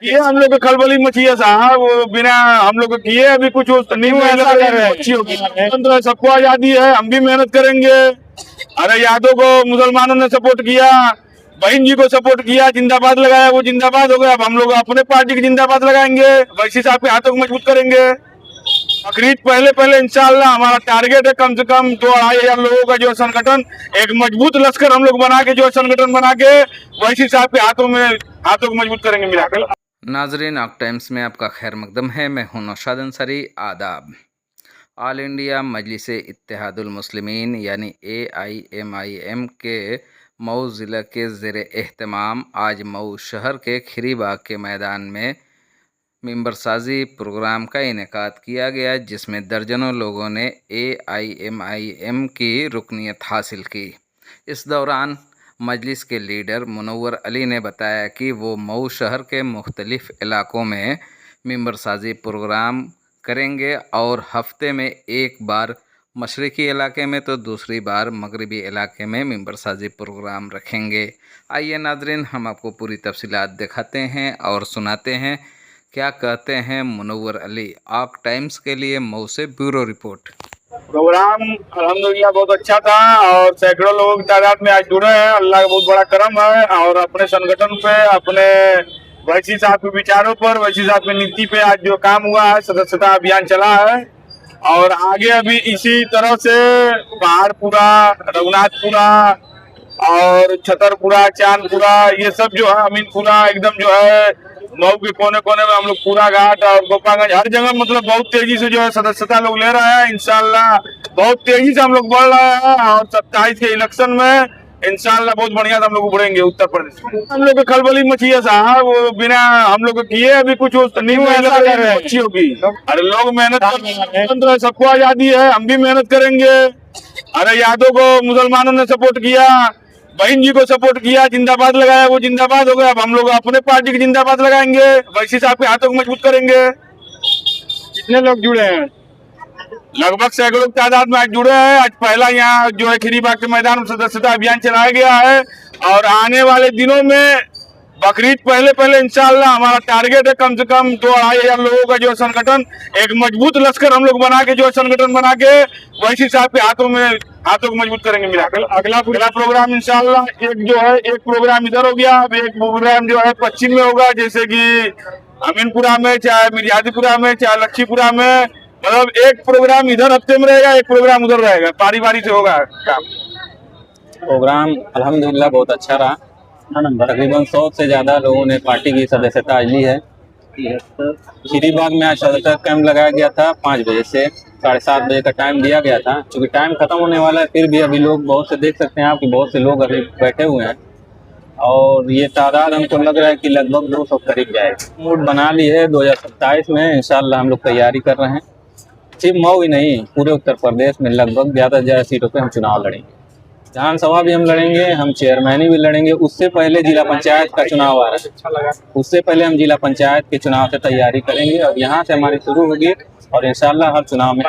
ये हम लोग को खलबली मची है साहब, वो बिना हम लोग को किए अभी कुछ नहीं अच्छी होगी। सबको आजादी है, हम भी मेहनत करेंगे। अरे यादव को मुसलमानों ने सपोर्ट किया, बहन जी को सपोर्ट किया, जिंदाबाद लगाया, वो जिंदाबाद हो गया। अब हम लोग अपने पार्टी की जिंदाबाद लगाएंगे, वैसी साहब के हाथों को मजबूत करेंगे। बकरीद पहले इंशाल्लाह हमारा टारगेट है कम से कम 2-2,500 लोगों का जो संगठन, एक मजबूत लश्कर हम लोग बना के जो संगठन बना के वैसी साहब के हाथों को मजबूत करेंगे। मिराकल नाजरीन, ऑक टाइम्स में आपका खैर मकदम है। मैं हूं नौशाद अंसारी। आदाब। ऑल इंडिया मजलिस इत्तेहादुल मुस्लिमीन यानी AIMIM के मऊ ज़िला के ज़ेर एहतमाम आज मऊ शहर के खीरीबाग के मैदान में मेंबरसाजी प्रोग्राम का इनेकाद किया गया, जिसमें दर्जनों लोगों ने AIMIM की रुकनीत हासिल की। इस दौरान मजलिस के लीडर मुनव्वर अली ने बताया कि वो मऊ शहर के मुख्तलिफ़ इलाक़ों में मेंबरसाजी प्रोग्राम करेंगे और हफ्ते में एक बार मशरक़ी इलाके में तो दूसरी बार मगरिबी इलाके में मेंबरसाजी प्रोग्राम रखेंगे। आइए नाजरीन, हम आपको पूरी तफसीलात दिखाते हैं और सुनाते हैं क्या कहते हैं मुनव्वर अली। ऑक टाइम्स के लिए मऊ से ब्यूरो रिपोर्ट। प्रोग्राम अल्हम्दुलिल्लाह बहुत अच्छा था और सैकड़ों लोगों की तादाद में आज जुड़े हैं। अल्लाह का बहुत बड़ा करम है और अपने संगठन पे, अपने वैसी साहब के विचारों पर, वैसी साहब की नीति पे आज जो काम हुआ है, सदस्यता अभियान चला है और आगे अभी इसी तरह से पहाड़पुरा, रघुनाथपुरा और छतरपुरा, चांदपुरा, ये सब जो है, अमीनपुरा, एकदम जो है मऊ के कोने कोने में हम लोग पूरा घाट और गोपागंज हर जगह मतलब बहुत तेजी से जो है सदस्यता लोग ले रहे हैं। इंशाल्लाह बहुत तेजी से हम लोग बढ़ रहे हैं और 27 के इलेक्शन में इंशाल्लाह बहुत बढ़िया से हम लोग उभरेंगे उत्तर प्रदेश में। हम लोग को खलबली मची है साहब, वो बिना हम लोग को किए अभी कुछ नहीं अच्छी होगी। अरे लोग मेहनत कर, सबको आजादी है, हम भी मेहनत करेंगे। अरे यादव को मुसलमानों ने सपोर्ट किया, बहन जी को सपोर्ट किया, जिंदाबाद लगाया, वो जिंदाबाद हो गया। अब हम लोग अपने पार्टी की जिंदाबाद लगाएंगे, वैसी साहब के हाथों को मजबूत करेंगे। कितने लोग जुड़े हैं? लगभग सैकड़ों की तादाद में आज जुड़े हैं। आज पहला यहाँ जो है खीरीबाग के मैदान में सदस्यता अभियान चलाया गया है और आने वाले दिनों में बकरीद पहले इंशाल्लाह हमारा टारगेट है कम से कम 2-2,500 लोगों का जो संगठन, एक मजबूत लश्कर हम लोग बना के जो संगठन बना के वैसी साहब के हाथों को मजबूत करेंगे। मिराकल अगला प्रोग्राम इंशाल्लाह एक जो है, एक प्रोग्राम इधर हो गया, अब एक प्रोग्राम जो है पश्चिम में होगा, जैसे कि अमीनपुरा में, चाहे मिर्जादीपुरा में, चाहे लक्ष्मीपुरा में। मतलब एक प्रोग्राम इधर हफ्ते में रहेगा, एक प्रोग्राम उधर रहेगा, पारी से होगा काम। प्रोग्राम अल्हम्दुलिल्लाह बहुत अच्छा रहा। तकरीबन 100 से ज़्यादा लोगों ने पार्टी की सदस्यता आज ली है। खीरीबाग में आज सदस्यता कैंप लगाया गया था 5 बजे से 7:30 बजे का टाइम दिया गया था। चूँकि टाइम खत्म होने वाला है, फिर भी अभी लोग बहुत से देख सकते हैं आप कि बहुत से लोग अभी बैठे हुए हैं और ये तादाद हमको लग रहा है कि लगभग 200 करीब जाएगी। मूड बना ली है 2027 में इंशाल्लाह हम लोग तैयारी कर रहे हैं। सिर्फ मऊ ही नहीं, पूरे उत्तर प्रदेश में लगभग ज़्यादा से ज़्यादा सीटों पे हम चुनाव लड़ेंगे। विधानसभा भी हम लड़ेंगे, हम चेयरमैनी भी लड़ेंगे। उससे पहले जिला पंचायत का चुनाव आ रहा है, उससे पहले हम जिला पंचायत के चुनाव से तैयारी करेंगे और यहाँ से हमारी शुरू होगी और इंशाल्लाह हर चुनाव में